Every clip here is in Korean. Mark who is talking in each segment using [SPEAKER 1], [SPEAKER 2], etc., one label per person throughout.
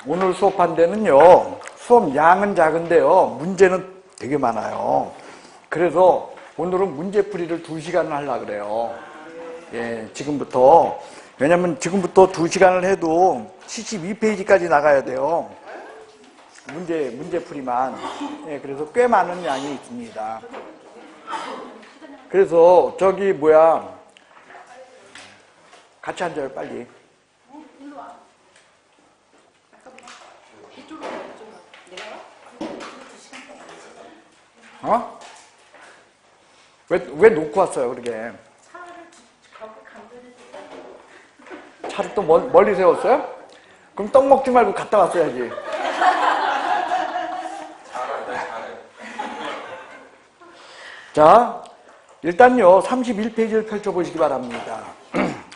[SPEAKER 1] 오늘 수업한 데는요, 수업 양은 작은데요, 문제는 되게 많아요. 그래서 오늘은 문제풀이를 2시간을 하려고 그래요. 예, 지금부터. 왜냐면 지금부터 2시간을 해도 72페이지까지 나가야 돼요. 문제풀이만. 예, 그래서 꽤 많은 양이 있습니다. 그래서 같이 앉아요, 빨리. 어? 왜 놓고 왔어요, 그러게? 차를 또 멀리 세웠어요? 그럼 떡 먹지 말고 갔다 왔어야지. 자, 일단요, 31페이지를 펼쳐보시기 바랍니다.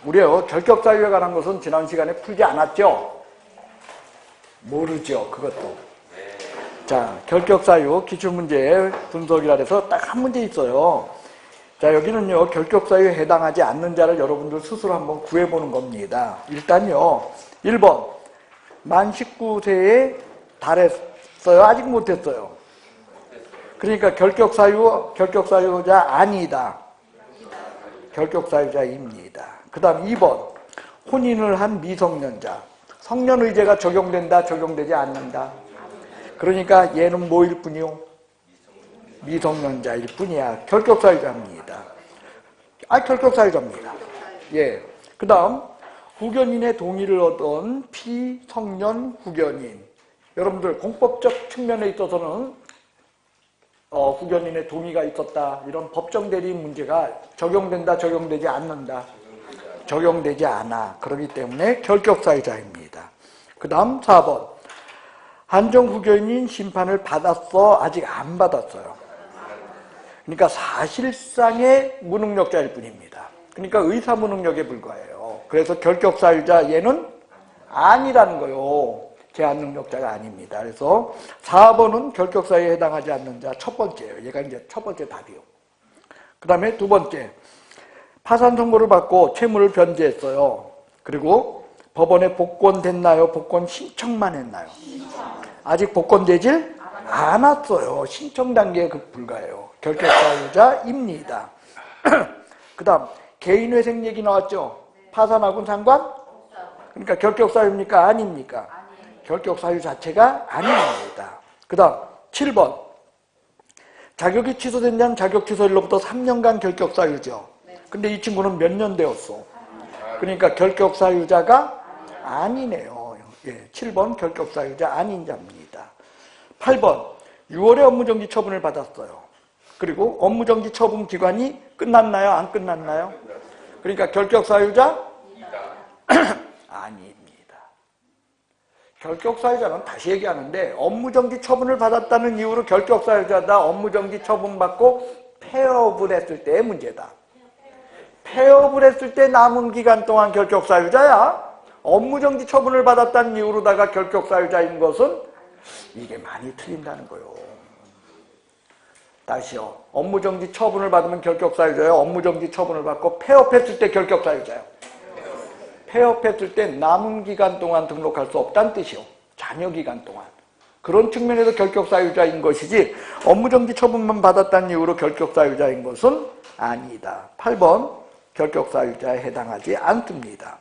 [SPEAKER 1] 우리요, 결격사유에 관한 것은 지난 시간에 풀지 않았죠? 모르죠, 그것도. 자, 결격사유 기출문제 분석이라 해서 딱 한 문제 있어요. 자, 여기는요, 결격사유에 해당하지 않는 자를 여러분들 스스로 한번 구해보는 겁니다. 일단요, 1번. 만 19세에 달했어요? 아직 못했어요? 그러니까 결격사유자 아니다. 결격사유자입니다. 그 다음 2번. 혼인을 한 미성년자. 성년의제가 적용된다, 적용되지 않는다. 그러니까 얘는 뭐일 뿐이요? 미성년자일 뿐이야. 결격사유자입니다. 결격사유자입니다. 예. 그 다음, 후견인의 동의를 얻은 피성년 후견인. 여러분들, 공법적 측면에 있어서는, 후견인의 동의가 있었다. 이런 법정 대리인 문제가 적용된다, 적용되지 않는다. 적용되지 않아. 그렇기 때문에 결격사유자입니다. 그 다음, 4번. 한정 후견인 심판을 받았어? 아직 안 받았어요. 그러니까 사실상의 무능력자일 뿐입니다. 그러니까 의사 무능력에 불과해요. 그래서 결격사유자 얘는 아니라는 거요. 제한 능력자가 아닙니다. 그래서 4번은 결격사유에 해당하지 않는 자 첫 번째예요. 얘가 이제 첫 번째 답이요. 그 다음에 두 번째. 파산 선고를 받고 채무를 변제했어요. 그리고 법원에 복권됐나요? 복권 신청만 했나요? 아직 복권되질 않았어요. 신청 단계에 불과해요. 결격사유자입니다. 그 다음 개인회생 얘기 나왔죠? 파산하고는 상관? 그러니까 결격사유입니까? 아닙니까? 결격사유 자체가 아닙니다. 그 다음 7번. 자격이 취소된 자는 자격 취소일로부터 3년간 결격사유죠. 근데 이 친구는 몇 년 되었어? 그러니까 결격사유자가 아니네요. 예, 7번 결격사유자 아닌 자입니다. 8번 6월에 업무정지 처분을 받았어요. 그리고 업무정지 처분 기간이 끝났나요? 안 끝났나요? 그러니까 결격사유자? 아닙니다. 결격사유자는 다시 얘기하는데 업무정지 처분을 받았다는 이유로 결격사유자다. 업무정지 처분받고 폐업을 했을 때의 문제다. 폐업을 했을 때 남은 기간 동안 결격사유자야. 업무정지 처분을 받았다는 이유로다가 결격사유자인 것은 이게 많이 틀린다는 거예요. 다시요. 업무정지 처분을 받으면 결격사유자예요. 업무정지 처분을 받고 폐업했을 때 결격사유자예요. 폐업했을 때 남은 기간 동안 등록할 수 없다는 뜻이요. 잔여 기간 동안. 그런 측면에서 결격사유자인 것이지 업무정지 처분만 받았다는 이유로 결격사유자인 것은 아니다. 8번 결격사유자에 해당하지 않습니다.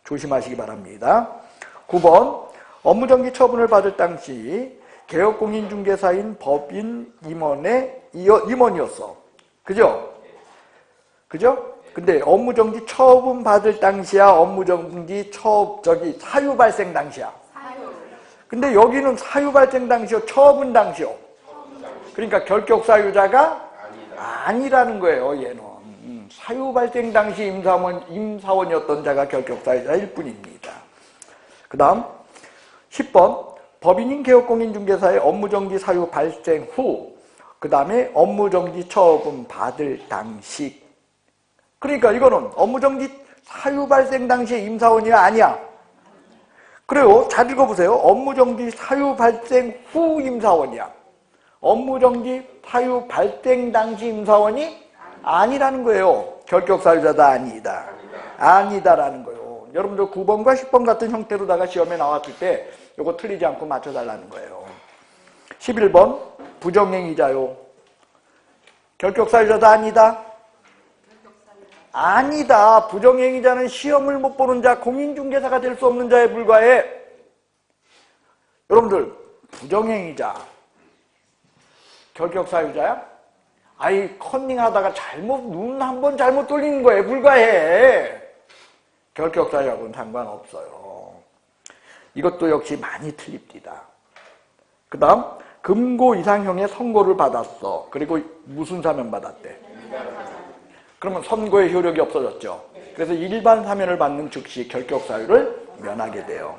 [SPEAKER 1] 조심하시기 바랍니다. 9번 업무정지 처분을 받을 당시 개업공인중개사인 법인 임원이었어. 그죠? 그죠? 근데 업무정지 처분 받을 당시야, 업무정지 사유 발생 당시야. 근데 여기는 사유 발생 당시요, 처분 당시요. 그러니까 결격사유자가 아니라는 거예요, 얘는. 사유 발생 당시 임사원이었던 자가 결격사유자일 뿐입니다. 그 다음 10번 법인인 개업공인중개사의 업무정지 사유 발생 후 그 다음에 업무정지 처분 받을 당시. 그러니까 이거는 업무정지 사유 발생 당시에 임사원이야? 아니야? 그래요. 잘 읽어보세요. 업무정지 사유 발생 후 임사원이야. 업무정지 사유 발생 당시 임사원이 아니라는 거예요. 결격사유자다 아니다. 아니다라는 거예요. 여러분들 9번과 10번 같은 형태로다가 시험에 나왔을 때 이거 틀리지 않고 맞춰달라는 거예요. 11번 부정행위자요. 결격사유자다 아니다. 아니다. 부정행위자는 시험을 못 보는 자, 공인중개사가 될 수 없는 자에 불과해. 여러분들 부정행위자 결격사유자야? 아이 컨닝하다가 눈 한 번 잘못 돌리는 거에 불과해. 결격사유하고는 상관없어요. 이것도 역시 많이 틀립니다. 그 다음 금고 이상형의 선고를 받았어. 그리고 무슨 사면 받았대? 그러면 선고의 효력이 없어졌죠. 그래서 일반 사면을 받는 즉시 결격사유를 면하게 돼요.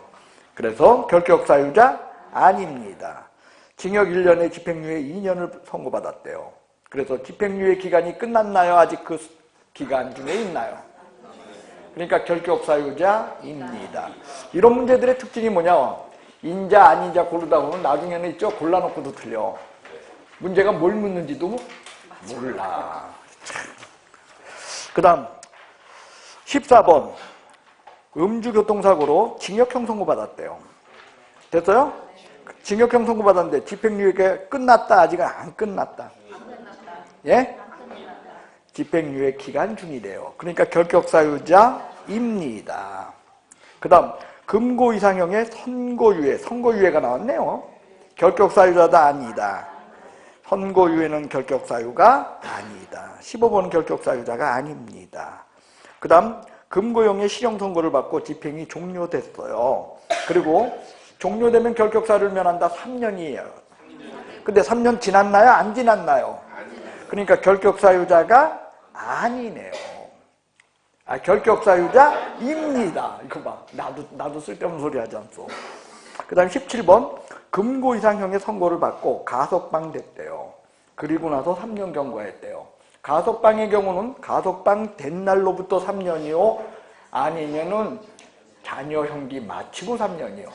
[SPEAKER 1] 그래서 결격사유자 아닙니다. 징역 1년에 집행유예 2년을 선고받았대요. 그래서 집행유예 기간이 끝났나요? 아직 그 기간 중에 있나요? 그러니까 결격사유자입니다. 이런 문제들의 특징이 뭐냐? 인자 아닌자 고르다 보면 나중에는 있죠. 골라놓고도 틀려. 문제가 뭘 묻는지도 몰라. 그 다음 14번 음주교통사고로 징역형 선고받았대요. 됐어요? 징역형 선고받았는데 집행유예가 끝났다 아직은 안 끝났다. 예? 집행유예 기간 중이래요. 그러니까 결격사유자입니다. 그 다음 금고 이상형의 선고유예가 나왔네요. 결격사유자다 아니다. 선고유예는 결격사유가 아니다. 15번은 결격사유자가 아닙니다. 그 다음 금고형의 실형선고를 받고 집행이 종료됐어요. 그리고 종료되면 결격사유를 면한다. 3년이에요. 근데 3년 지났나요? 안 지났나요? 그러니까 결격사유자가 아니네요. 결격사유자입니다. 이거 봐. 나도 쓸데없는 소리 하지 않소. 그 다음 17번 금고 이상형의 선고를 받고 가석방 됐대요. 그리고 나서 3년 경과했대요. 가석방의 경우는 가석방 된 날로부터 3년이요. 아니면은 자녀 형기 마치고 3년이요.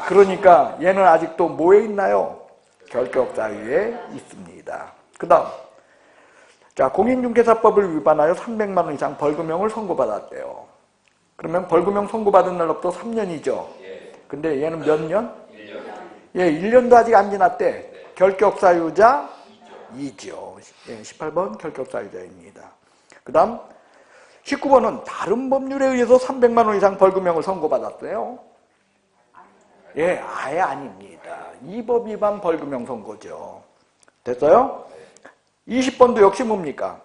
[SPEAKER 1] 그러니까 얘는 아직도 뭐에 있나요? 결격사유에 있습니다. 그 다음 자 공인중개사법을 위반하여 300만 원 이상 벌금형을 선고받았대요. 그러면 벌금형 선고받은 날로부터 3년이죠. 근데 얘는 몇 년? 1년. 예, 1년도 아직 안 지났대. 결격사유자이죠. 예, 18번 결격사유자입니다. 그 다음 19번은 다른 법률에 의해서 300만 원 이상 벌금형을 선고받았어요. 예, 아예 아닙니다. 이 법 위반 벌금형 선고죠. 됐어요? 20번도 역시 뭡니까?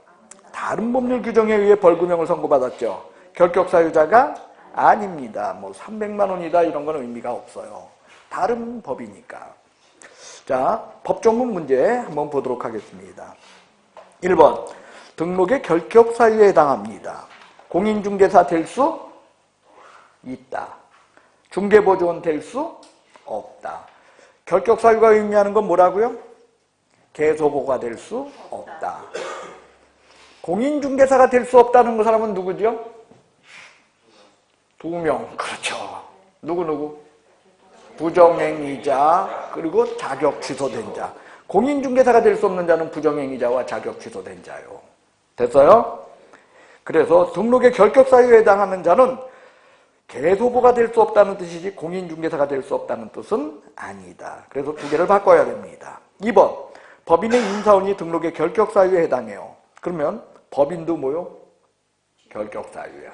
[SPEAKER 1] 다른 법률 규정에 의해 벌금형을 선고받았죠. 결격사유자가 아닙니다. 뭐 300만 원이다 이런 건 의미가 없어요. 다른 법이니까. 자, 법조문 문제 한번 보도록 하겠습니다. 1번 등록의 결격사유에 해당합니다. 공인중개사 될 수 있다. 중개보조원 될 수 없다. 결격사유가 의미하는 건 뭐라고요? 개소보가 될 수 없다. 공인중개사가 될 수 없다는 그 사람은 누구죠? 2명. 그렇죠. 누구? 부정행위자 그리고 자격 취소된 자. 공인중개사가 될 수 없는 자는 부정행위자와 자격 취소된 자요. 됐어요? 그래서 등록의 결격사유에 해당하는 자는 개소보가 될 수 없다는 뜻이지 공인중개사가 될 수 없다는 뜻은 아니다. 그래서 두 개를 바꿔야 됩니다. 2번 법인의 임사원이 등록의 결격사유에 해당해요. 그러면 법인도 뭐요? 결격사유야.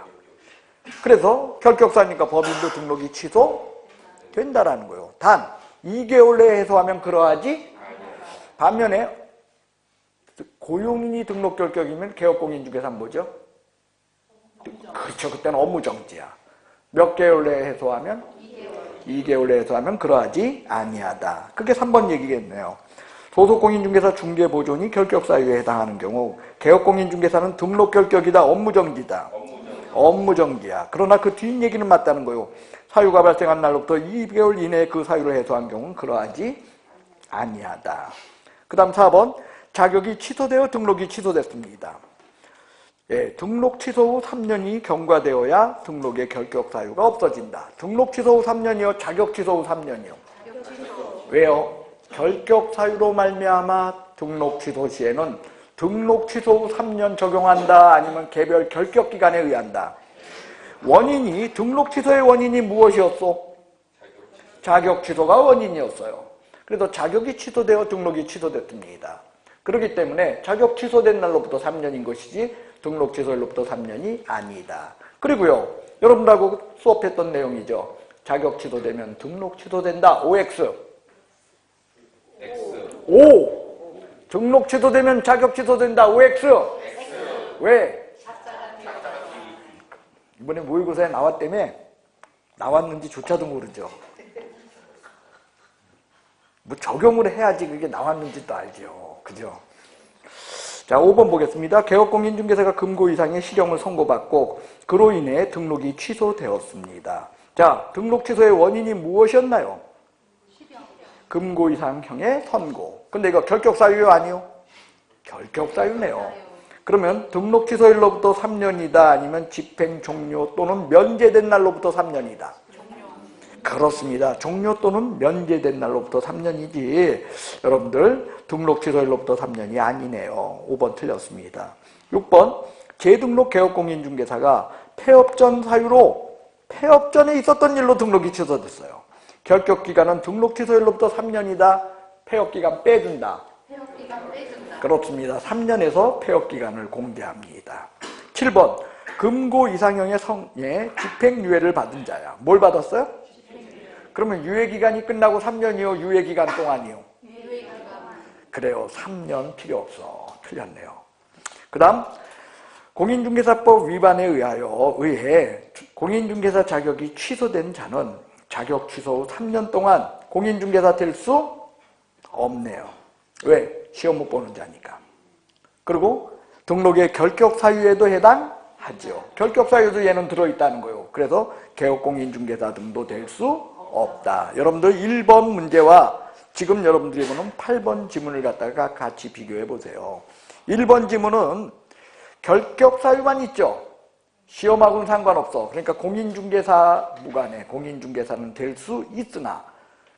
[SPEAKER 1] 그래서 결격사니까 법인도 등록이 취소된다라는 거예요. 단 2개월 내에 해소하면 그러하지 반면에 고용인이 등록 결격이면 개업공인중개사는 뭐죠? 그렇죠. 그때는 업무정지야. 몇 개월 내에 해소하면? 2개월 내에 해소하면 그러하지 아니하다. 그게 3번 얘기겠네요. 소속공인중개사 중개보존이 결격사유에 해당하는 경우 개업공인중개사는 등록 결격이다. 업무정지다. 업무정지야. 그러나 그 뒷얘기는 맞다는 거예요. 사유가 발생한 날로부터 2개월 이내에 그 사유를 해소한 경우는 그러하지 아니하다. 그 다음 4번 자격이 취소되어 등록이 취소됐습니다. 예, 등록 취소 후 3년이 경과되어야 등록의 결격 사유가 없어진다. 등록 취소 후 3년이요? 자격 취소 후 3년이요? 왜요? 결격 사유로 말미암아 등록 취소 시에는 등록 취소 후 3년 적용한다, 아니면 개별 결격 기간에 의한다. 원인이, 등록 취소의 원인이 무엇이었어? 자격 취소가 원인이었어요. 그래서 자격이 취소되어 등록이 취소됐습니다. 그렇기 때문에 자격 취소된 날로부터 3년인 것이지 등록 취소일로부터 3년이 아니다. 그리고요, 여러분들하고 수업했던 내용이죠. 자격 취소되면 등록 취소된다. OX. O. 등록 취소되면 자격 취소된다. OX. 왜? 이번에 모의고사에 나왔다며? 나왔는지조차도 모르죠. 뭐 적용을 해야지 그게 나왔는지도 알죠. 그죠? 자, 5번 보겠습니다. 개업공인중개사가 금고 이상의 실형을 선고받고 그로 인해 등록이 취소되었습니다. 자, 등록 취소의 원인이 무엇이었나요? 금고 이상형의 선고. 근데 이거 결격사유요, 아니요? 결격사유네요. 그러면 등록 취소일로부터 3년이다, 아니면 집행 종료 또는 면제된 날로부터 3년이다. 그렇습니다. 종료 또는 면제된 날로부터 3년이지 여러분들 등록 취소일로부터 3년이 아니네요. 5번 틀렸습니다. 6번 재등록 개업공인중개사가 폐업전 사유로 폐업전에 있었던 일로 등록이 취소됐어요. 결격기간은 등록 취소일로부터 3년이다. 폐업기간 빼준다. 그렇습니다. 3년에서 폐업기간을 공개합니다. 7번 금고 이상형의 성에 집행유예를 받은 자야. 뭘 받았어요? 그러면 유예기간이 끝나고 3년이요? 유예기간 동안이요? 그래요. 3년 필요 없어. 틀렸네요. 그 다음 공인중개사법 위반에 의해 공인중개사 자격이 취소된 자는 자격 취소 후 3년 동안 공인중개사 될 수 없네요. 왜? 시험 못 보는 자니까. 그리고 등록의 결격 사유에도 해당하지요. 결격 사유도 얘는 들어있다는 거예요. 그래서 개업공인중개사 등도 될 수 없다. 여러분들 1번 문제와 지금 여러분들이 보는 8번 지문을 갖다가 같이 비교해 보세요. 1번 지문은 결격 사유만 있죠. 시험하고는 상관없어. 그러니까 공인중개사 무관해. 공인중개사는 될 수 있으나,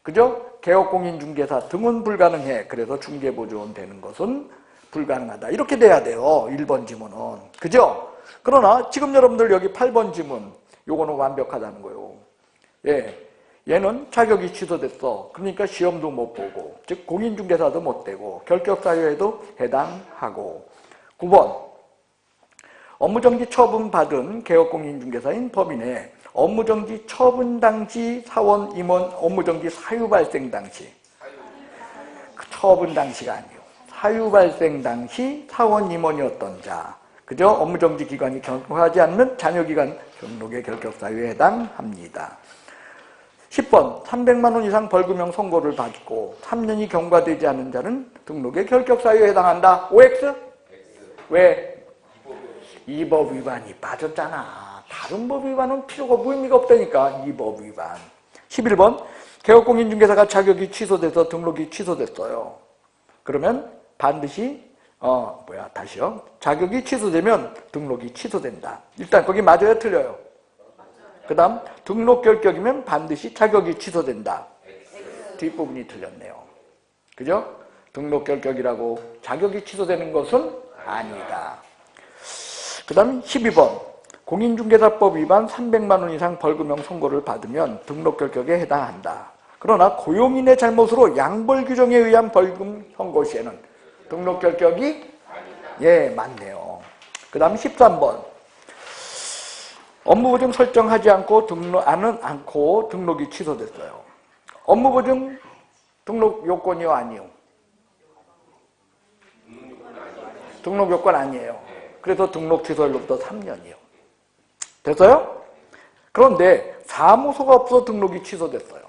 [SPEAKER 1] 그죠? 개업공인중개사 등은 불가능해. 그래서 중개보조원 되는 것은 불가능하다. 이렇게 돼야 돼요. 1번 지문은. 그죠? 그러나 지금 여러분들 여기 8번 지문, 요거는 완벽하다는 거예요. 예. 얘는 자격이 취소됐어. 그러니까 시험도 못 보고, 즉 공인중개사도 못 되고, 결격사유에도 해당하고. 9번 업무정지 처분받은 개업공인중개사인 법인의 업무정지 처분 당시 사원 임원 업무정지 사유 발생 당시, 처분 당시가 아니에요. 사유 발생 당시 사원 임원이었던 자, 그죠? 업무정지 기간이 경과하지 않는 잔여기간 등록의 결격사유에 해당합니다. 10번 300만 원 이상 벌금형 선고를 받고 3년이 경과되지 않은 자는 등록의 결격사유에 해당한다. OX? 왜? 이 법 위반이 빠졌잖아. 다른 법 위반은 필요가 의미가 없다니까. 이 법 위반. 11번 개업공인중개사가 자격이 취소돼서 등록이 취소됐어요. 그러면 반드시 다시요. 자격이 취소되면 등록이 취소된다. 일단 거기 맞아요, 틀려요? 그 다음 등록 결격이면 반드시 자격이 취소된다. 뒷부분이 틀렸네요. 그죠? 등록 결격이라고 자격이 취소되는 것은 아니다. 그 다음 12번 공인중개사법 위반 300만 원 이상 벌금형 선고를 받으면 등록 결격에 해당한다. 그러나 고용인의 잘못으로 양벌 규정에 의한 벌금 선고 시에는 등록 결격이 예, 맞네요. 그 다음 13번 업무보증 설정하지 않고 등록이 취소됐어요. 업무보증 등록 요건이요, 아니요? 등록 요건 아니에요. 그래서 등록 취소일로부터 3년이요. 됐어요? 그런데 사무소가 없어 등록이 취소됐어요.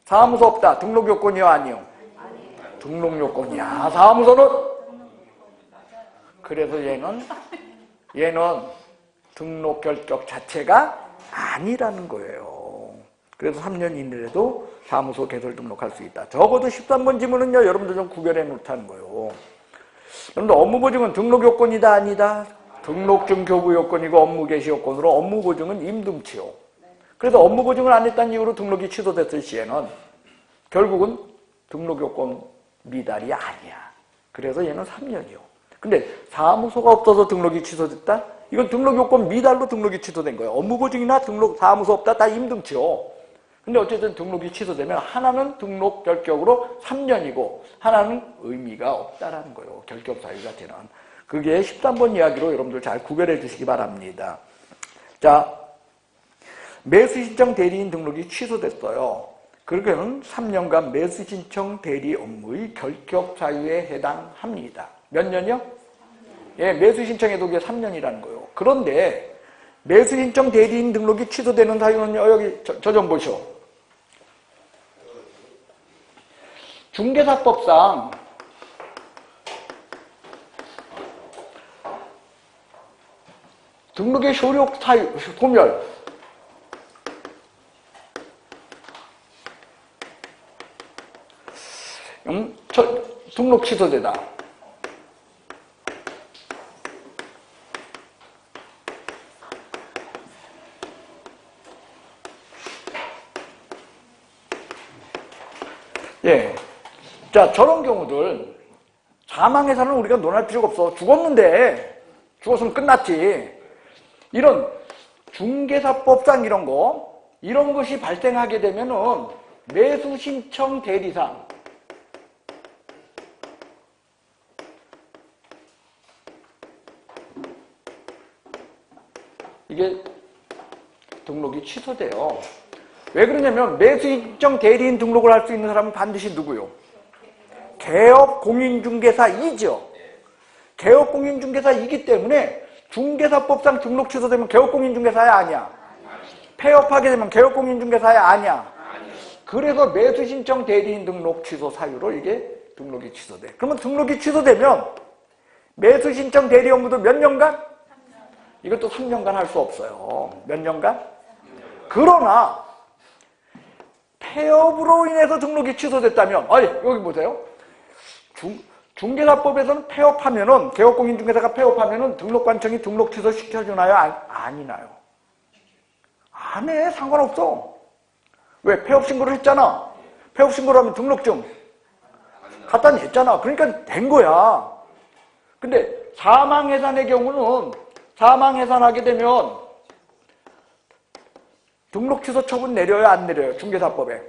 [SPEAKER 1] 사무소 없다. 등록 요건이요, 아니요? 등록 요건이야. 사무소는? 그래서 얘는 등록 결격 자체가 아니라는 거예요. 그래서 3년 이내에도 사무소 개설 등록할 수 있다. 적어도 13번 지문은요, 여러분들 좀 구별해 놓다는 거예요. 여러분들 업무보증은 등록 요건이다, 아니다? 등록증 교부 요건이고 업무 개시 요건으로 업무 보증은 임등치요. 그래서 업무 보증을 안 했다는 이유로 등록이 취소됐을 시에는 결국은 등록 요건 미달이 아니야. 그래서 얘는 3년이요. 근데 사무소가 없어서 등록이 취소됐다? 이건 등록 요건 미달로 등록이 취소된 거예요. 업무 보증이나 등록 사무소 없다 다 임등치요. 근데 어쨌든 등록이 취소되면 하나는 등록 결격으로 3년이고 하나는 의미가 없다라는 거예요. 결격 사유 자체는. 그게 13번 이야기로 여러분들 잘 구별해 주시기 바랍니다. 자, 매수신청 대리인 등록이 취소됐어요. 그러면 3년간 매수신청 대리 업무의 결격 사유에 해당합니다. 몇 년이요? 예, 매수신청에도 그게 3년이라는 거예요. 그런데 매수신청 대리인 등록이 취소되는 사유는요, 여기 저 좀 보시오. 중개사법상 등록의 효력 사유, 소멸. 등록 취소되다. 예. 자, 저런 경우들, 사망해서는 우리가 논할 필요가 없어. 죽었는데, 죽었으면 끝났지. 이런 중개사법상 이런 것이 발생하게 되면은 매수신청 대리상, 이게 등록이 취소돼요. 왜 그러냐면 매수신청 대리인 등록을 할 수 있는 사람은 반드시 누구요? 개업공인중개사이죠. 개업공인중개사이기 때문에 중개사법상 등록 취소되면 개업공인중개사야 아니야? 폐업하게 되면 개업공인중개사야 아니야? 그래서 매수신청 대리인 등록 취소 사유로 이게 등록이 취소돼. 그러면 등록이 취소되면 매수신청 대리 업무도 몇 년간? 이것도 3년간 할 수 없어요. 몇 년간? 그러나 폐업으로 인해서 등록이 취소됐다면, 여기 보세요. 중개사법에서는 폐업하면은, 개업공인중개사가 폐업하면은 등록관청이 등록 취소 시켜주나요? 아니나요? 안 해. 상관없어. 왜? 폐업 신고를 했잖아. 폐업 신고를 하면 등록증 갖다 냈잖아. 그러니까 된 거야. 근데 사망해산의 경우는 사망해산하게 되면 등록 취소 처분 내려요? 안 내려요? 중개사법에.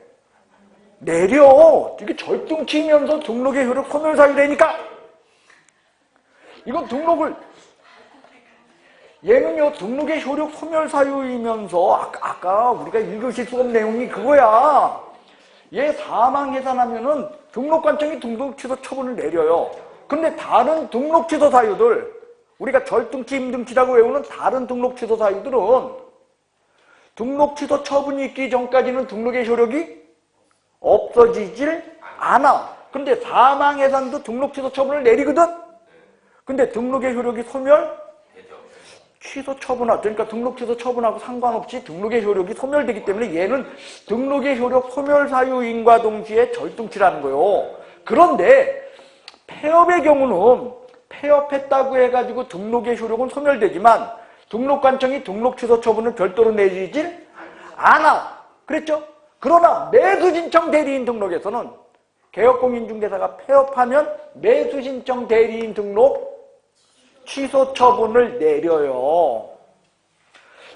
[SPEAKER 1] 내려. 이게 절등치면서 등록의 효력 소멸사유라니까. 이건 등록을, 얘는요 등록의 효력 소멸사유이면서 아까 우리가 1교시 수업 내용이 그거야. 얘 사망해산하면은 등록관청이 등록 취소 처분을 내려요. 근데 다른 등록 취소 사유들, 우리가 절등치, 임등치라고 외우는 다른 등록 취소 사유들은 등록 취소 처분이 있기 전까지는 등록의 효력이 없어지질 않아. 근데 사망해산도 등록 취소 처분을 내리거든? 근데 등록의 효력이 소멸? 취소 처분하고, 그러니까 등록 취소 처분하고 상관없이 등록의 효력이 소멸되기 때문에 얘는 등록의 효력 소멸 사유인과 동시에 절등치라는 거예요. 그런데 폐업의 경우는 폐업했다고 해가지고 등록의 효력은 소멸되지만 등록관청이 등록 취소 처분을 별도로 내리질 않아. 그랬죠? 그러나 매수신청 대리인 등록에서는 개업공인중개사가 폐업하면 매수신청 대리인 등록 취소 처분을 내려요.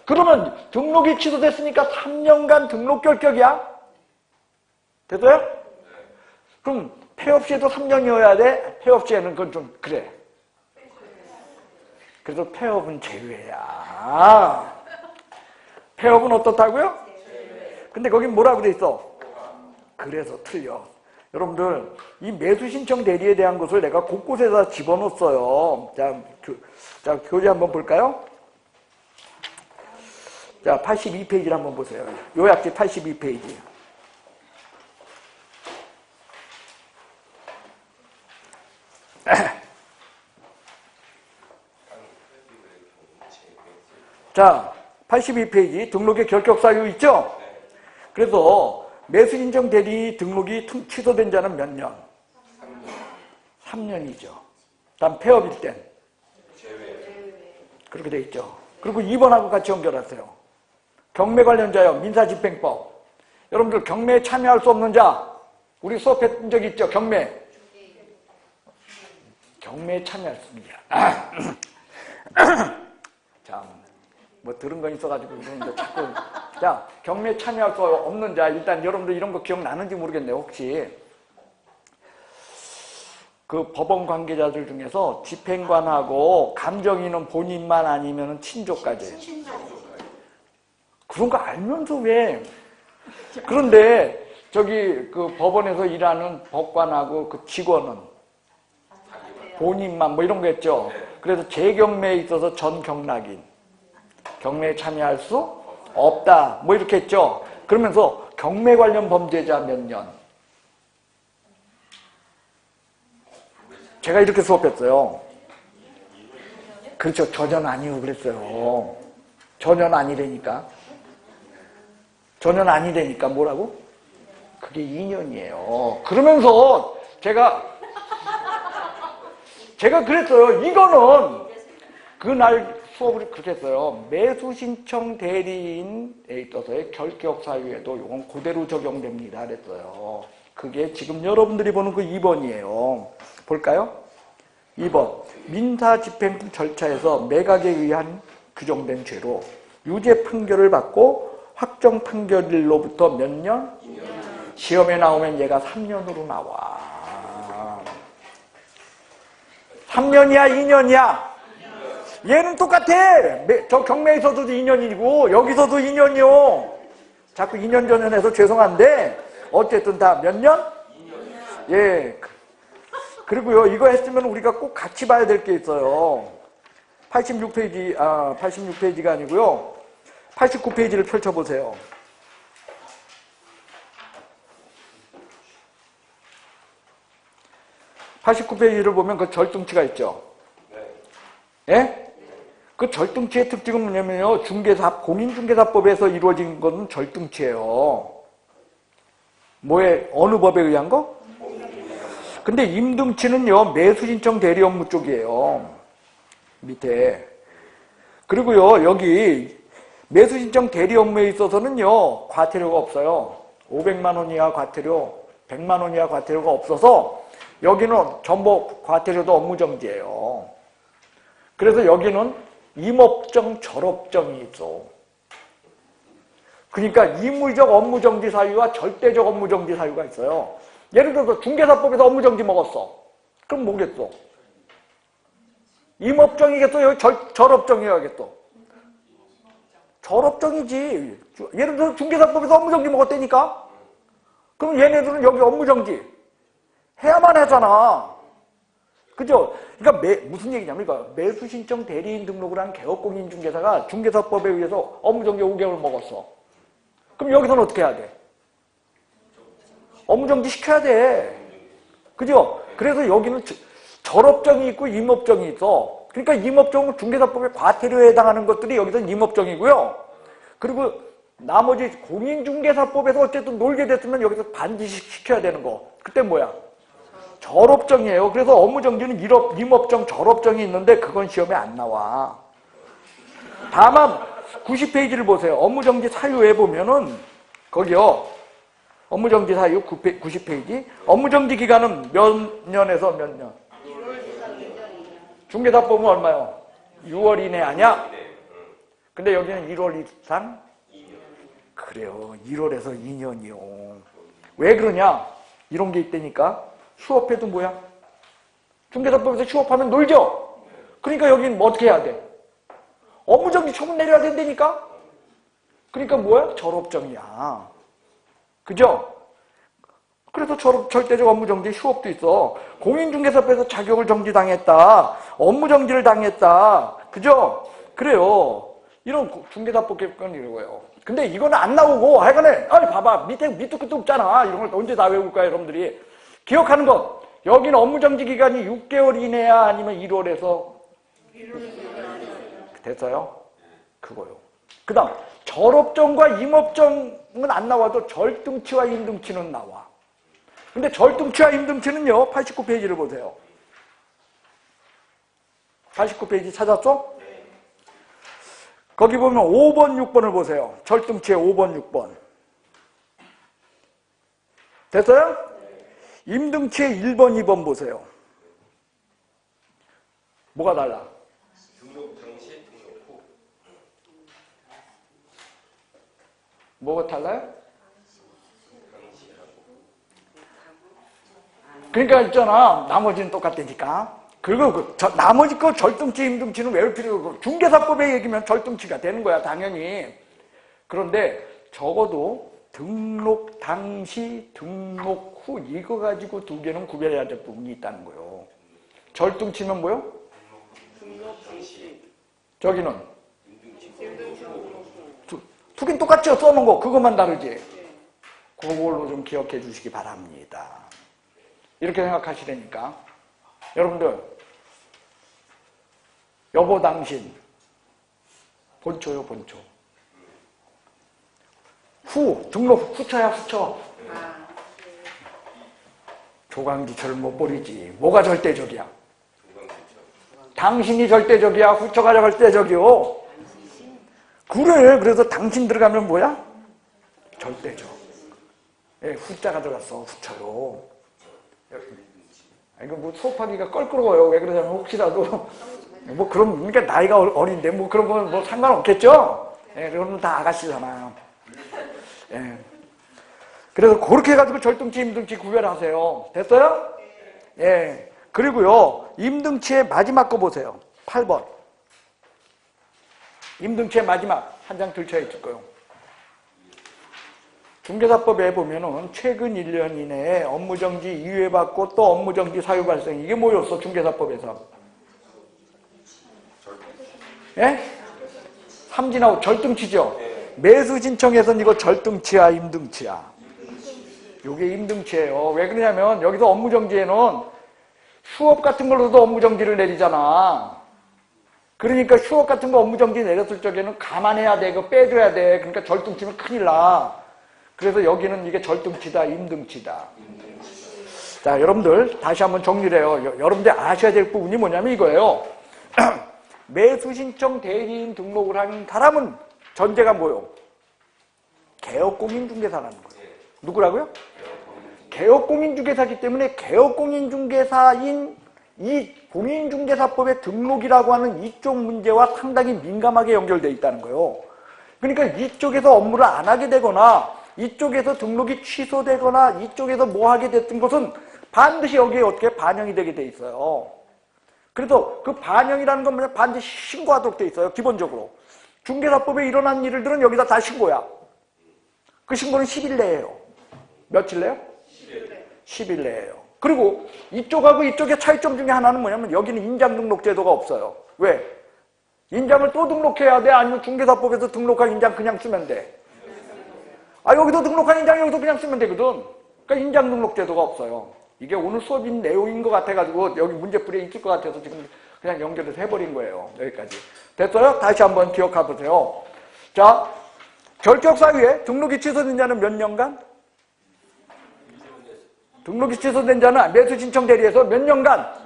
[SPEAKER 1] 그러면 등록이 취소됐으니까 3년간 등록 결격이야? 됐어요? 그럼 폐업 시에도 3년이어야 돼? 폐업 시에는 그건 좀 그래. 그래서 폐업은 제외야. 폐업은 어떻다고요? 근데 거기 뭐라고 돼 있어? 그래서 틀려. 여러분들 이 매수신청 대리에 대한 것을 내가 곳곳에다 집어넣었어요. 자, 교재 한번 볼까요? 자, 82페이지를 한번 보세요. 요약지 82페이지. 자, 82페이지 등록의 결격사유 있죠? 그래서 매수신청 대리 등록이 취소된 자는 몇 년? 3년이죠. 다음 폐업일 땐? 그렇게 돼 있죠. 그리고 2번하고 같이 연결하세요. 경매 관련자요. 민사집행법. 여러분들 경매에 참여할 수 없는 자, 우리 수업했던 적 있죠? 경매에 참여했습니다. 자, 뭐 들은 건 있어가지고 그러는데 자꾸. 자, 경매에 참여할 수 없는 자, 일단 여러분들 이런 거 기억나는지 모르겠네요. 혹시 그 법원 관계자들 중에서 집행관하고 감정인은 본인만 아니면 친족까지. 그런 거 알면서 왜? 그런데 저기 그 법원에서 일하는 법관하고 그 직원은 본인만 뭐 이런 거 했죠. 그래서 재경매에 있어서 전 경락인 경매에 참여할 수 없다 뭐 이렇게 했죠. 그러면서 경매 관련 범죄자 몇 년? 제가 이렇게 수업했어요. 그렇죠. 전혀는 아니고 그랬어요. 전혀는 아니라니까. 전혀는 아니라니까 뭐라고? 그게 2년이에요. 그러면서 제가 그랬어요. 이거는 그날 수업을 그렇게 했어요. 매수신청 대리인에 있어서의 결격 사유에도 이건 그대로 적용됩니다. 그랬어요. 그게 지금 여러분들이 보는 그 2번이에요. 볼까요? 2번. 민사집행 절차에서 매각에 의한 규정된 죄로 유죄 판결을 받고 확정 판결일로부터 몇 년? 2년. 시험에 나오면 얘가 3년으로 나와. 3년이야, 2년이야? 얘는 똑같아. 저 경매에서도 2년이고 여기서도 2년이요. 자꾸 2년 전연해서 죄송한데 어쨌든 다 몇 년? 2년. 예. 그리고요, 이거 했으면 우리가 꼭 같이 봐야 될 게 있어요. 86페이지가 아니고요. 89페이지를 펼쳐보세요. 89페이지를 보면 그 절등치가 있죠. 예? 그 절등치의 특징은 뭐냐면요. 공인중개사법에서 이루어진 것은 절등치예요. 어느 법에 의한 거? 근데 임등치는요, 매수신청 대리 업무 쪽이에요. 밑에. 그리고요, 여기 매수신청 대리 업무에 있어서는요, 과태료가 없어요. 500만 원 이하 과태료, 100만 원 이하 과태료가 없어서 여기는 전부 과태료도 업무정지예요. 그래서 여기는 임업정, 절업정이 있어. 그러니까 임의적 업무정지 사유와 절대적 업무정지 사유가 있어요. 예를 들어서 중개사법에서 업무정지 먹었어. 그럼 뭐겠어? 임업정이겠어? 여기 절업정이어야겠어? 절업정이지. 예를 들어서 중개사법에서 업무정지 먹었다니까? 그럼 얘네들은 여기 업무정지 해야만 하잖아. 그죠? 그러니까 무슨 얘기냐면, 그러니까 매수신청 대리인 등록을 한 개업공인중개사가 중개사법에 의해서 업무정지 5개월 먹었어. 그럼 여기서는 어떻게 해야 돼? 업무정지 시켜야 돼. 그죠? 그래서 여기는 절업정이 있고 임업정이 있어. 그러니까 임업정은 중개사법의 과태료에 해당하는 것들이 여기서는 임업정이고요. 그리고 나머지 공인중개사법에서 어쨌든 놀게 됐으면 여기서 반드시 시켜야 되는 거. 그때 뭐야? 절업정이에요. 그래서 업무정지는 임업정, 절업정이 있는데 그건 시험에 안 나와. 다만 90페이지를 보세요. 업무정지 사유에 보면은 거기요. 업무정지 사유 90페이지. 업무정지 기간은 몇 년에서 몇 년? 중개사법은 얼마요? 6월 이내 아니야? 근데 여기는 1월 이상? 그래요. 1월에서 2년이요. 왜 그러냐? 이런 게 있다니까. 휴업해도 뭐야? 중개사법에서 휴업하면 놀죠? 그러니까 여기는 뭐 어떻게 해야 돼? 업무정지 처분 내려야 된다니까? 그러니까 뭐야? 절업정이야. 그죠? 그래서 절대적 업무정지 휴업도 있어. 공인중개사법에서 자격을 정지당했다. 업무정지를 당했다. 그죠? 그래요. 이런 중개사법 개혁은 이거예요. 근데 이거는 안 나오고 하여간에 봐봐. 밑도 끝도 없잖아. 이런 걸 언제 다 외울 거야 여러분들이. 기억하는 것. 여기는 업무정지 기간이 6개월 이내야 아니면 1월에서 됐어요? 그거요. 그 다음 절업정과 임업정은 안 나와도 절등치와 임등치는 나와. 근데 절등치와 임등치는요. 89페이지를 보세요. 89페이지 찾았죠? 거기 보면 5번, 6번을 보세요. 절등치의 5번, 6번. 됐어요? 임등치의 1번, 2번 보세요. 뭐가 달라?
[SPEAKER 2] 등록 당시, 등록 후.
[SPEAKER 1] 뭐가 달라요? 그러니까 있잖아. 나머지는 똑같다니까. 그리고 나머지 거 절등치, 임등치는 외울 필요가 없고 중개사법의 얘기면 절등치가 되는 거야, 당연히. 그런데 적어도 등록 당시, 등록 후 이거 가지고 두 개는 구별해야 될 부분이 있다는 거예요. 절등치면 뭐요?
[SPEAKER 3] 등록 당시.
[SPEAKER 1] 저기는?
[SPEAKER 3] 임등치
[SPEAKER 1] 두 개는 똑같죠? 써놓은 거. 그것만 다르지. 그걸로 좀 기억해 주시기 바랍니다. 이렇게 생각하시라니까. 여러분들, 여보 당신 본초요, 본초. 후, 등록 후처야, 후처. 조강지처를 못 버리지. 뭐가 절대적이야? 당신이 절대적이야, 후처가 절대적이요. 그래, 그래서 당신 들어가면 뭐야? 절대적. 예, 후자가 들어갔어, 후처로. 이거 뭐 수업하기가 껄끄러워요. 왜 그러냐면 혹시라도 뭐 그럼 그러니까 나이가 어린데 뭐 그런 건 뭐 상관없겠죠. 예, 그러면 다 아가씨잖아요. 예. 그래서 그렇게 해가지고 절등치, 임등치 구별하세요. 됐어요? 예. 그리고요, 임등치의 마지막 거 보세요. 8번. 임등치의 마지막 한 장 들쳐 있을 거예요. 중개사법에 보면은 최근 1년 이내에 업무정지 이유해받고 또 업무정지 사유 발생. 이게 뭐였어, 중개사법에서? 예? 삼진하고 절등치죠? 매수 신청에서는 이거 절등치야, 임등치야? 요게 임등치예요. 왜 그러냐면 여기서 업무정지에는 휴업 같은 걸로도 업무정지를 내리잖아. 그러니까 휴업 같은 거 업무정지 내렸을 적에는 감안해야 돼. 이거 빼줘야 돼. 그러니까 절등치면 큰일 나. 그래서 여기는 이게 절등치다, 임등치다. 자, 여러분들 다시 한번 정리를 해요. 여러분들 아셔야 될 부분이 뭐냐면 이거예요. 매수신청 대리인 등록을 한 사람은 전제가 뭐예요? 개업공인중개사라는 거예요. 누구라고요? 개업공인중개사이기 때문에 개업공인중개사인 이 공인중개사법의 등록이라고 하는 이쪽 문제와 상당히 민감하게 연결되어 있다는 거예요. 그러니까 이쪽에서 업무를 안 하게 되거나 이쪽에서 등록이 취소되거나 이쪽에서 뭐 하게 됐던 것은 반드시 여기에 어떻게 반영이 되게 돼 있어요. 그래서 그 반영이라는 건 뭐냐? 반드시 신고하도록 돼 있어요. 기본적으로. 중개사법에 일어난 일들은 여기다 다 신고야. 그 신고는 10일 내에요. 며칠 내요? 10일 내에요. 그리고 이쪽하고 이쪽의 차이점 중에 하나는 뭐냐면 여기는 인장등록 제도가 없어요. 왜? 인장을 또 등록해야 돼? 아니면 중개사법에서 등록한 인장 그냥 쓰면 돼? 아, 여기도 등록한 인장 여기도 그냥 쓰면 되거든. 그러니까 인장 등록 제도가 없어요. 이게 오늘 수업인 내용인 것 같아가지고 여기 문제풀이에 있을 것 같아서 지금 그냥 연결해서 해버린 거예요. 여기까지. 됐어요? 다시 한번 기억해보세요. 자, 결격 사유에 등록이 취소된 자는 몇 년간? 등록이 취소된 자는 매수 신청 대리에서 몇 년간?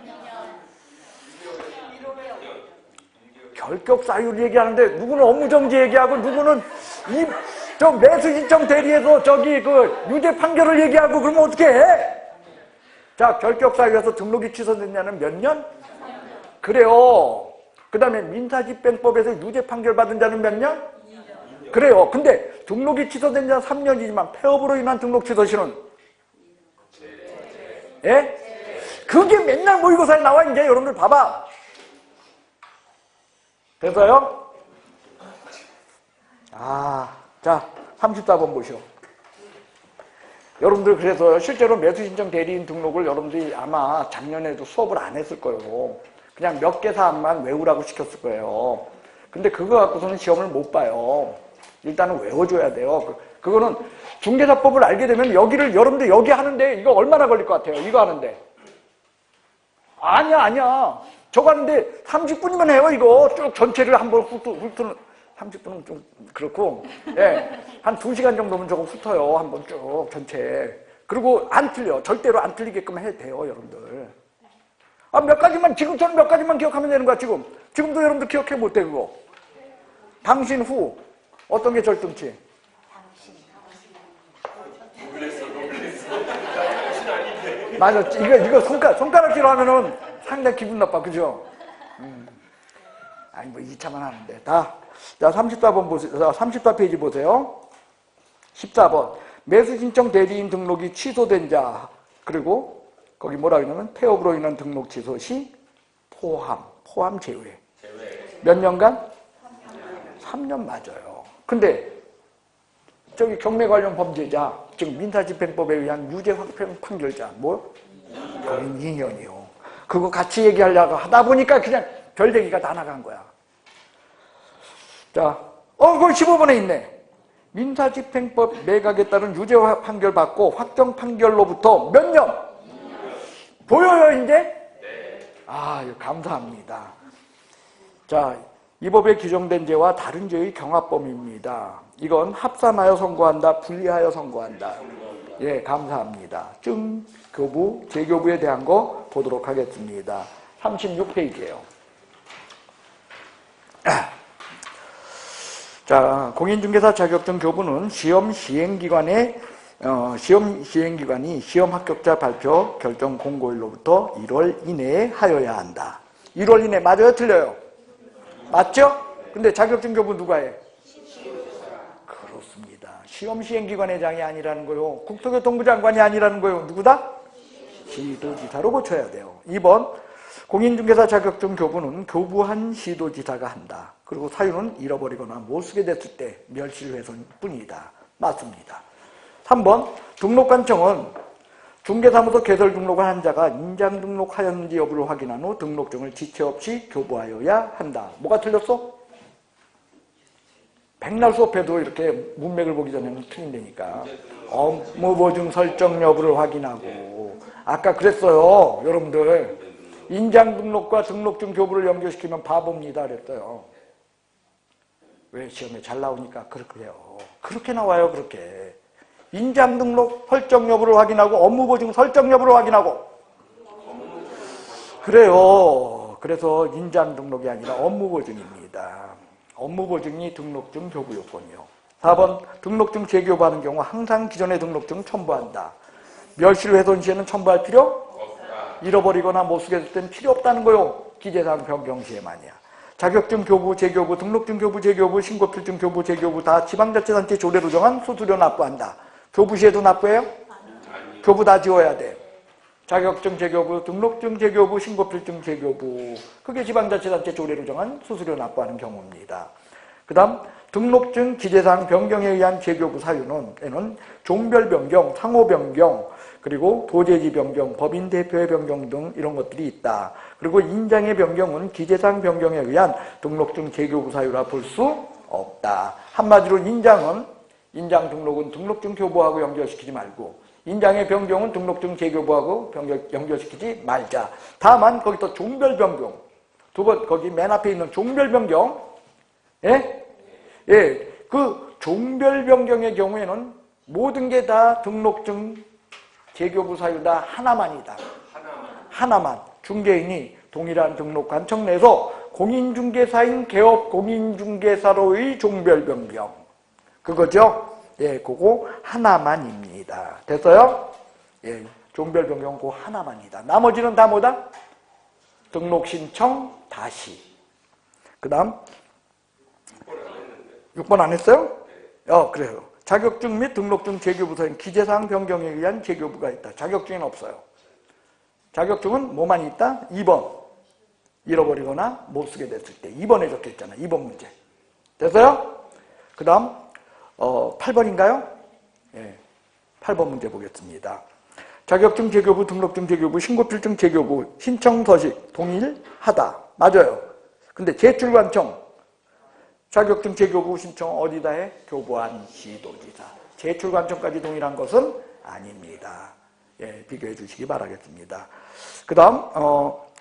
[SPEAKER 1] 결격 사유를 얘기하는데 누구는 업무정지 얘기하고 누구는 저 매수 신청 대리에서 저기 그 유죄 판결을 얘기하고 그러면 어떻게 해? 자, 결격 사유에서 등록이 취소된 자는 몇 년? 그래요. 그 다음에 민사집행법에서 유죄 판결 받은 자는 몇 년? 그래요. 근데 등록이 취소된 자는 3년이지만 폐업으로 인한 등록 취소 시는? 예? 그게 맨날 모의고사에 나와. 이제 여러분들 봐봐. 됐어요? 자, 34번 보시오. 여러분들 그래서 실제로 매수신청 대리인 등록을 여러분들이 아마 작년에도 수업을 안 했을 거예요. 그냥 몇 개 사항만 외우라고 시켰을 거예요. 근데 그거 갖고서는 시험을 못 봐요. 일단은 외워줘야 돼요. 그거는 중개사법을 알게 되면 여기를 여러분들 여기 하는데 이거 얼마나 걸릴 것 같아요? 이거 하는데. 아니야. 저거 하는데 30분이면 해요. 이거 쭉 전체를 한번 훑는 30분은 좀 그렇고, 예, 한 2시간 정도면 저거 훑어요. 한번 쭉 전체. 그리고 안 틀려. 절대로 안 틀리게끔 해도 돼요, 여러분들. 몇 가지만, 지금처럼 몇 가지만 기억하면 되는 거야, 지금. 지금도 여러분들 기억해 못 돼, 그거. 당신 후 어떤 게 절등치? 맞아. 이거 손가락질로 하면은 상당히 기분 나빠. 그죠? 아니, 뭐 2차만 하는데. 자, 34번 보세요. 34페이지 보세요. 14번. 매수 신청 대리인 등록이 취소된 자. 그리고 거기 뭐라 그러냐면 폐업으로 인한 등록 취소 시 포함 제외. 몇 년간? 3년 맞아요. 근데 저기 경매 관련 범죄자, 즉 민사집행법에 의한 유죄 확정 판결자, 뭐? 거긴 2년이요. 그거 같이 얘기하려고 하다 보니까 그냥 별대기가 다 나간 거야. 자, 그거 15번에 있네. 민사집행법 매각에 따른 유죄 판결 받고 확정 판결로부터 몇 년? 보여요, 이제? 네. 감사합니다. 자, 이 법에 규정된 죄와 다른 죄의 경합범위입니다. 이건 합산하여 선고한다, 분리하여 선고한다. 예, 감사합니다. 교부, 재교부에 대한 거 보도록 하겠습니다. 36페이지예요. 자, 공인중개사 자격증 교부는 시험 시행기관이 시험 합격자 발표 결정 공고일로부터 1월 이내에 하여야 한다. 1월 이내 맞아요? 틀려요? 맞죠? 근데 자격증 교부 누가 해? 그렇습니다. 시험 시행기관회장이 아니라는 거요. 국토교통부 장관이 아니라는 거요. 누구다? 시도지사로 고쳐야 돼요. 2번. 공인중개사 자격증 교부는 교부한 시도지사가 한다. 그리고 사유는 잃어버리거나 못 쓰게 됐을 때 멸실훼손뿐이다. 맞습니다. 3번. 등록관청은 중개사무소 개설 등록을 한 자가 인장 등록하였는지 여부를 확인한 후 등록증을 지체 없이 교부하여야 한다. 뭐가 틀렸어? 백날 수업해도 이렇게 문맥을 보기 전에는 틀린다니까. 업무보증 설정 여부를 확인하고. 아까 그랬어요. 여러분들. 인장 등록과 등록증 교부를 연결시키면 바보입니다. 그랬어요. 왜? 시험에 잘 나오니까 그렇게 해요. 그렇게 나와요. 그렇게. 인장 등록 설정 여부를 확인하고 업무보증 설정 여부를 확인하고. 그래요. 그래서 인장 등록이 아니라 업무보증입니다. 업무보증이 등록증 교부 요건이요. 4번. 등록증 재교부하는 경우 항상 기존의 등록증 첨부한다. 멸실훼손 시에는 첨부할 필요? 없다. 잃어버리거나 못 쓰게 될 때는 필요 없다는 거요. 기재사항 변경 시에만이야. 자격증 교부, 재교부, 등록증 교부, 재교부, 신고필증 교부, 재교부 다 지방자치단체 조례로 정한 수수료 납부한다. 교부 시에도 납부해요? 아니. 교부 다 지워야 돼. 자격증 재교부, 등록증 재교부, 신고필증 재교부. 그게 지방자치단체 조례로 정한 수수료 납부하는 경우입니다. 그 다음 등록증 기재사항 변경에 의한 재교부 사유는 종별 변경, 상호 변경, 그리고 도제지 변경, 법인 대표의 변경 등 이런 것들이 있다. 그리고 인장의 변경은 기재사항 변경에 의한 등록증 재교부 사유라 볼 수 없다. 한마디로 인장 등록은 등록증 교부하고 연결시키지 말고 인장의 변경은 등록증 재교부하고 연결시키지 말자. 다만 거기서 종별 변경. 두 번 거기 맨 앞에 있는 종별 변경. 예? 예. 그 종별 변경의 경우에는 모든 게 다 등록증 재교부 사유다. 하나만이다. 하나만. 중개인이 동일한 등록관청 내에서 공인중개사인 개업 공인중개사로의 종별 변경. 그거죠? 예, 그거 하나만입니다. 됐어요? 예, 종별 변경 그거 하나만이다. 나머지는 다 뭐다? 등록 신청 다시. 그 다음 6번 안 했어요? 그래요. 자격증 및 등록증 재교부 사인 기재사항 변경에 의한 재교부가 있다. 자격증은 없어요. 자격증은 뭐만 있다? 2번. 잃어버리거나 못 쓰게 됐을 때. 2번에 적혀있잖아. 2번 문제. 됐어요? 그 다음 8번인가요? 예, 8번 문제 보겠습니다. 자격증 재교부, 등록증 재교부, 신고필증 재교부, 신청 서식 동일하다. 맞아요. 근데 제출관청 자격증 재교부 신청 어디다 해? 교부한 시도지사. 제출관청까지 동일한 것은 아닙니다. 예, 비교해 주시기 바라겠습니다. 그 다음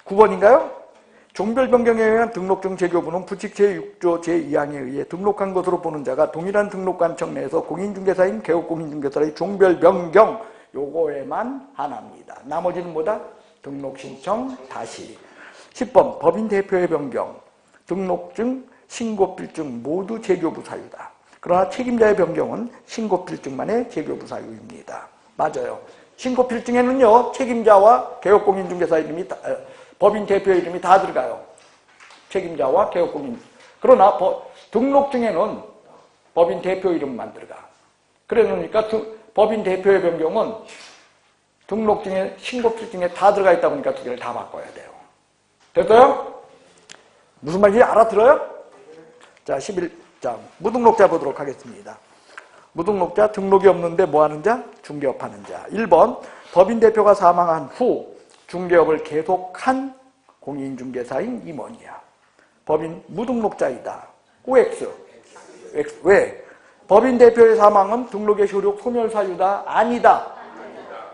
[SPEAKER 1] 9번인가요? 종별 변경에 의한 등록증 재교부는 부칙 제6조 제2항에 의해 등록한 것으로 보는 자가 동일한 등록관청 내에서 공인중개사인 개업공인중개사의 종별 변경 요거에만 한합니다. 나머지는 뭐다? 등록신청 다시. 10번 법인 대표의 변경, 등록증 신고필증 모두 재교부 사유다. 그러나 책임자의 변경은 신고필증만의 재교부 사유입니다. 맞아요. 신고필증에는요, 책임자와 개업공인중개사 이름이, 법인 대표 이름이 다 들어가요. 책임자와 개업공인. 그러나 등록증에는 법인 대표 이름만 들어가. 그러니까 법인 대표의 변경은 등록증에, 신고필증에 다 들어가 있다 보니까 두 개를 다 바꿔야 돼요. 됐어요? 무슨 말인지 알아들어요? 자, 11장. 무등록자 보도록 하겠습니다. 무등록자, 등록이 없는데 뭐 하는 자? 중개업 하는 자. 1번, 법인 대표가 사망한 후 중개업을 계속한 공인중개사인 임원이야. 법인 무등록자이다. OX. X. 왜? 법인 대표의 사망은 등록의 효력 소멸 사유다. 아니다.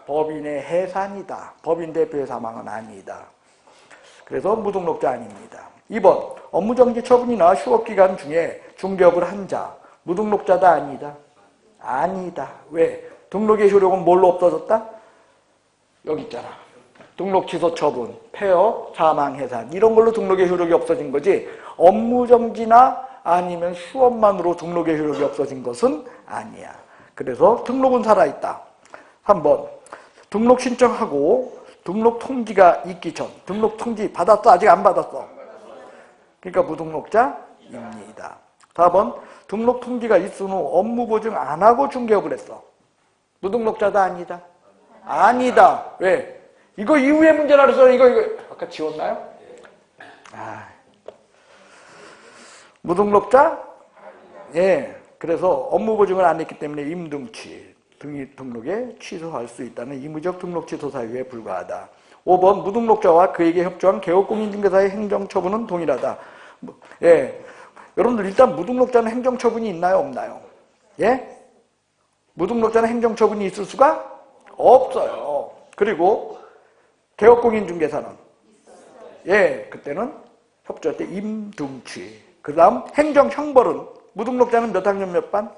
[SPEAKER 1] 법인의 해산이다. 법인 대표의 사망은 아니다. 그래서 무등록자 아닙니다. 2번, 업무정지 처분이나 휴업기간 중에 중개업을 한 자. 무등록자다. 아니다. 아니다. 왜? 등록의 효력은 뭘로 없어졌다? 여기 있잖아. 등록 취소 처분, 폐업, 사망, 해산 이런 걸로 등록의 효력이 없어진 거지 업무정지나 아니면 휴업만으로 등록의 효력이 없어진 것은 아니야. 그래서 등록은 살아있다. 3번, 등록 신청하고 등록 통지가 있기 전, 등록 통지 받았어? 아직 안 받았어? 그러니까 무등록자입니다. 4번, 등록 통지가 있은 후 업무 보증 안 하고 중개업을 했어. 무등록자다. 아니다. 아니다. 왜? 이거 이후의 문제라 그래서 이거 아까 지웠나요? 무등록자? 예. 그래서 업무 보증을 안 했기 때문에 임등취, 등록에 취소할 수 있다는 의무적 등록 취소 사유에 불과하다. 5번, 무등록자와 그에게 협조한 개업공인중개사의 행정처분은 동일하다. 예. 여러분들 일단 무등록자는 행정처분이 있나요? 없나요? 예? 무등록자는 행정처분이 있을 수가 없어요. 그리고 개업공인중개사는 예, 그때는 협조할 때 임등취. 그 다음 행정형벌은 무등록자는 몇 학년 몇 반?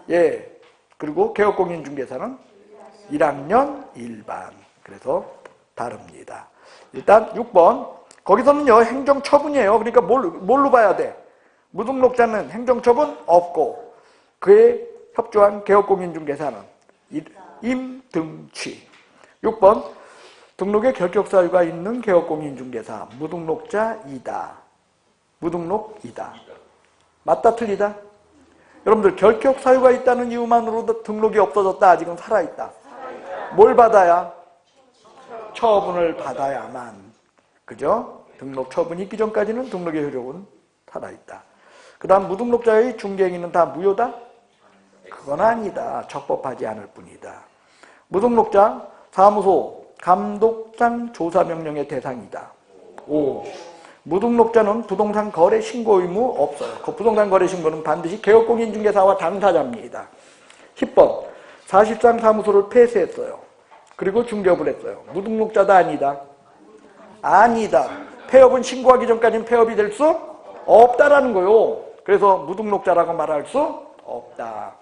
[SPEAKER 1] 예. 그리고 개업공인중개사는 1학년 1반. 그래서 다릅니다. 일단 6번. 거기서는요, 행정처분이에요. 그러니까 뭘로 봐야 돼? 무등록자는 행정처분 없고, 그에 협조한 개업공인중개사는 임등취. 6번, 등록에 결격사유가 있는 개업공인중개사, 무등록자이다. 무등록이다. 맞다, 틀리다? 여러분들, 결격사유가 있다는 이유만으로도 등록이 없어졌다, 아직은 살아있다. 뭘 받아야? 처분을 받아야만. 그죠? 등록 처분이 있기 전까지는 등록의 효력은 살아있다. 그 다음 무등록자의 중개행위는 다 무효다? 그건 아니다. 적법하지 않을 뿐이다. 무등록자, 사무소, 감독장 조사명령의 대상이다. 5. 무등록자는 부동산 거래 신고 의무 없어요. 그 부동산 거래 신고는 반드시 개업공인중개사와 당사자입니다. 10번, 사실상 사무소를 폐쇄했어요. 그리고 중개업을 했어요. 무등록자다. 아니다. 아니다. 폐업은 신고하기 전까지는 폐업이 될 수 없다라는 거요. 그래서 무등록자라고 말할 수 없다.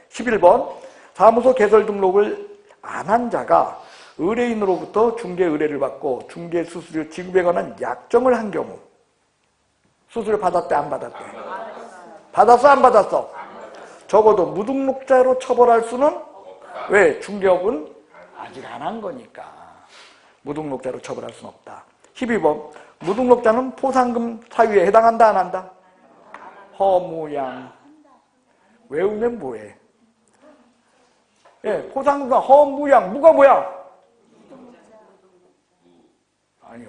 [SPEAKER 1] 11번, 사무소 개설 등록을 안 한 자가 의뢰인으로부터 중개 의뢰를 받고 중개 수수료 지급에 관한 약정을 한 경우 수수료 받았대? 안 받았대? 받았어? 안 받았어? 적어도 무등록자로 처벌할 수는 왜? 중개업은 아직 안 한 거니까 무등록자로 처벌할 수는 없다. 12번, 무등록자는 포상금 사유에 해당한다. 안 한다? 허무양. 외우면 뭐해? 예, 포상금, 허무양. 무가 뭐야? 아니,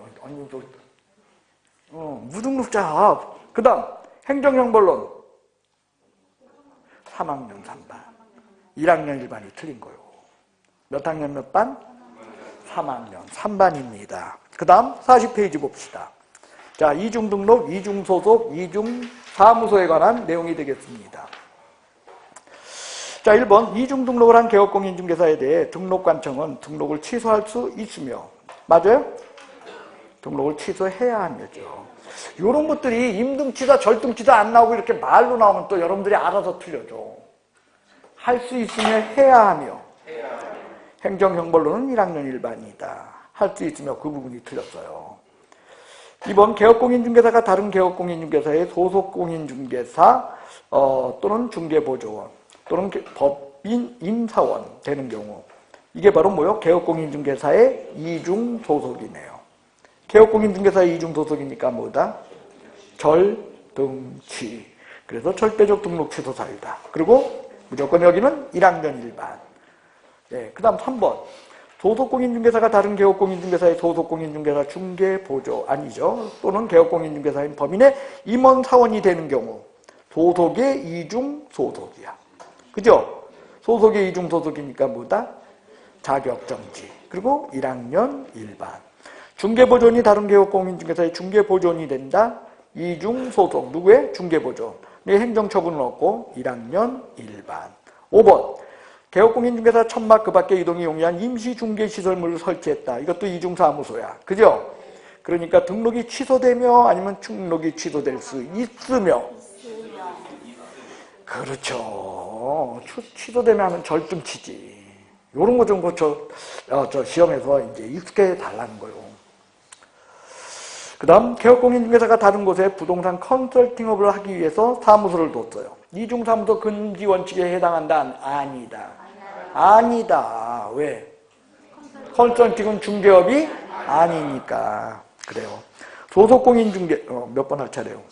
[SPEAKER 1] 무등록자. 그 다음, 행정형벌론. 3학년 3반. 1학년 1반이 틀린 거요. 몇 학년 몇 반? 3학년 3반입니다. 그 다음 40페이지 봅시다. 자, 이중등록, 이중소속, 이중사무소에 관한 내용이 되겠습니다. 자, 1번, 이중등록을 한 개업공인중개사에 대해 등록관청은 등록을 취소할 수 있으며, 맞아요? 등록을 취소해야 하죠. 이런 것들이 임등치다 절등치다 안 나오고 이렇게 말로 나오면 또 여러분들이 알아서 틀려줘. 할 수 있으면 해야 하며, 행정형벌로는 1학년 1반이다. 할 수 있으며 그 부분이 틀렸어요. 2번 개업공인중개사가 다른 개업공인중개사의 소속공인중개사 또는 중개보조원 또는 법인 임사원 되는 경우 이게 바로 뭐요? 개업공인중개사의 이중소속이네요. 개업공인중개사의 이중소속이니까 뭐다? 절등치. 그래서 절대적 등록 취소 사유다. 그리고 무조건 여기는 1학년 일반. 네, 그 다음 3번. 소속공인중개사가 다른 개업공인중개사의 소속공인중개사 중개보조 아니죠. 또는 개업공인중개사인 법인의 임원 사원이 되는 경우 소속의 이중소속이야. 그죠? 소속의 이중소속이니까 뭐다? 자격정지. 그리고 1학년 일반. 중개보조원이 다른 개업공인중개사의 중개보조원이 된다. 이중소속. 누구의? 중개보조원. 행정처분은 없고 1학년 일반. 5번. 개업공인중개사 천막 그 밖에 이동이 용이한 임시중개시설물을 설치했다. 이것도 이중사무소야. 그죠? 그러니까 등록이 취소되며 아니면 등록이 취소될 수 있으며. 그렇죠. 취소되면 하면 절등치지. 요런 거 좀 저 시험에서 이제 익숙해 달라는 거요. 그 다음, 개업공인중개사가 다른 곳에 부동산 컨설팅업을 하기 위해서 사무소를 뒀어요. 이중사무소 금지 원칙에 해당한다? 아니다. 아니다. 왜? 컨설팅은 중개업이 아니니까. 그래요. 소속공인중개, 몇 번 할 차례요?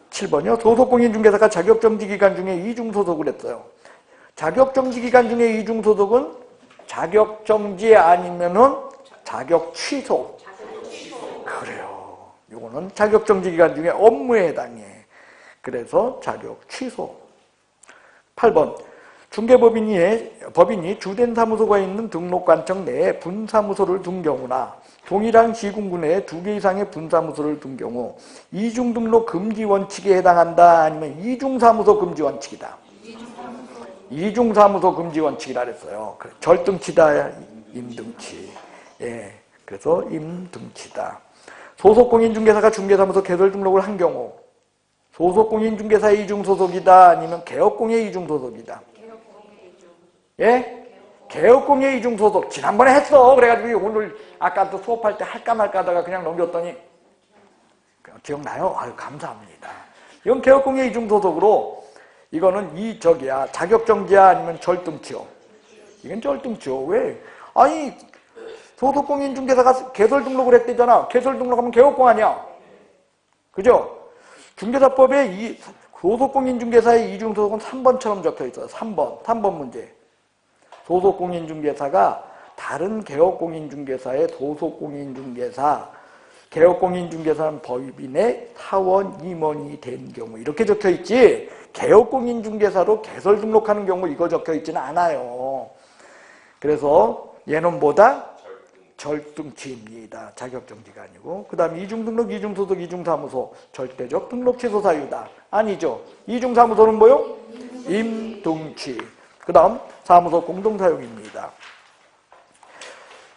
[SPEAKER 1] 7번이요. 소속공인중개사가 자격정지 기간 중에 이중소속을 했어요. 자격정지 기간 중에 이중소속은 자격정지 아니면은 자격취소. 그래요. 요거는 자격정지 기간 중에 업무에 해당해. 그래서 자격취소. 8번. 중개법인이 주된 사무소가 있는 등록관청 내에 분사무소를 둔 경우나 동일한 시군구 내에 2개 이상의 분사무소를 둔 경우 이중등록 금지 원칙에 해당한다? 아니면 이중사무소 금지 원칙이다? 이중사무소 금지 원칙이라 그랬어요. 절등치다, 임등치. 예, 그래서 임등치다. 소속공인중개사가 중개사무소 개설 등록을 한 경우 소속공인중개사의 이중소속이다? 아니면 개업공의 이중소속이다? 예? 개업공의 이중소속. 지난번에 했어. 그래가지고 오늘 아까 또 수업할 때 할까 말까 하다가 그냥 넘겼더니 기억나요? 아유, 감사합니다. 이건 개업공의 이중소속으로 이거는 자격정지야 아니면 절등치요? 이건 절등치요. 왜? 아니 소속공인중개사가 개설 등록을 했대잖아. 개설 등록하면 개업공 아니야. 그죠? 중개사법에 이 소속공인중개사의 이중소속은 3번처럼 적혀 있어요. 3번 문제. 소속공인중개사가 다른 개업공인중개사의 소속공인중개사, 개업공인중개사는 법인의 사원, 임원이 된 경우 이렇게 적혀 있지 개업공인중개사로 개설 등록하는 경우 이거 적혀 있지는 않아요. 그래서 얘는 뭐다? 절등치입니다. 자격정지가 아니고. 그 다음 이중등록, 이중소속, 이중사무소 절대적 등록 취소 사유다. 아니죠. 이중사무소는 뭐요? 임등치. 그 다음 사무소 공동사용입니다.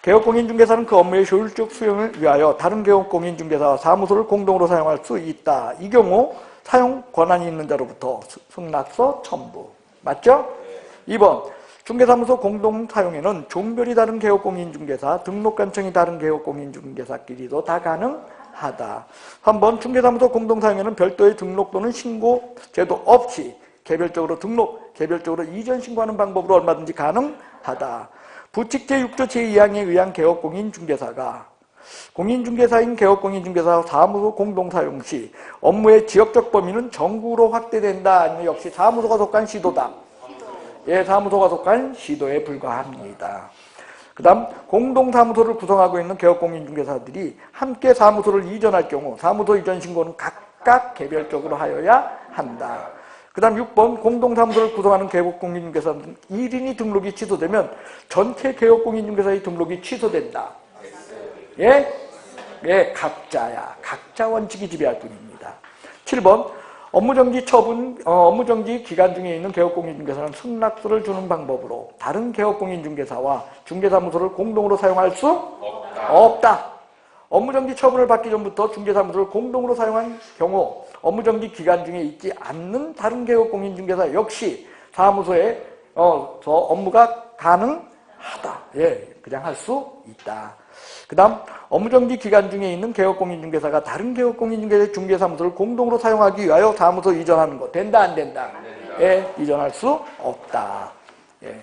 [SPEAKER 1] 개업공인중개사는 그 업무의 효율적 수행을 위하여 다른 개업공인중개사와 사무소를 공동으로 사용할 수 있다. 이 경우 사용 권한이 있는 자로부터 승낙서 첨부. 맞죠? 2번 중개사무소 공동사용에는 종별이 다른 개업공인중개사, 등록관청이 다른 개업공인중개사끼리도 다 가능하다. 3번 중개사무소 공동사용에는 별도의 등록 또는 신고 제도 없이 개별적으로 등록, 개별적으로 이전 신고하는 방법으로 얼마든지 가능하다. 부칙 제6조 제2항에 의한 개업공인중개사가 공인중개사인 개업공인중개사 사무소 공동사용 시 업무의 지역적 범위는 전국으로 확대된다. 아니면 역시 사무소가 속한 시도다. 예, 사무소가 속한 시도에 불과합니다. 그 다음 공동사무소를 구성하고 있는 개업공인중개사들이 함께 사무소를 이전할 경우 사무소 이전 신고는 각각 개별적으로 하여야 한다. 그 다음 6번 공동사무소를 구성하는 개업공인중개사는 1인이 등록이 취소되면 전체 개업공인중개사의 등록이 취소된다. 예? 예, 각자야. 각자 원칙이 지배할 뿐입니다. 7번 업무정지 처분, 업무정지 기간 중에 있는 개업공인중개사는 승낙서를 주는 방법으로 다른 개업공인중개사와 중개사무소를 공동으로 사용할 수 없다. 업무정지 처분을 받기 전부터 중개사무소를 공동으로 사용한 경우 업무정지 기간 중에 있지 않는 다른 개업공인중개사 역시 사무소에 업무가 가능하다. 하다. 예, 그냥 할 수 있다. 그 다음, 업무정지 기간 중에 있는 개업공인중개사가 다른 개업공인중개사 중개사무소를 공동으로 사용하기 위하여 사무소 이전하는 거. 된다, 안 된다? 예, 이전할 수 없다. 예.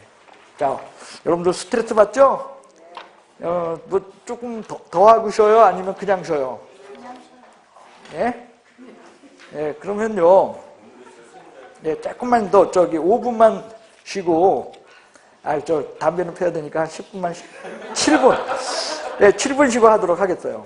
[SPEAKER 1] 자, 여러분들 스트레스 받죠? 뭐 조금 더 하고 쉬어요? 아니면 그냥 쉬어요? 예? 예, 그러면요. 예, 조금만 더, 5분만 쉬고, 담배는 펴야 되니까 한 10분만 7분. 네, 7분 쉬고 하도록 하겠어요.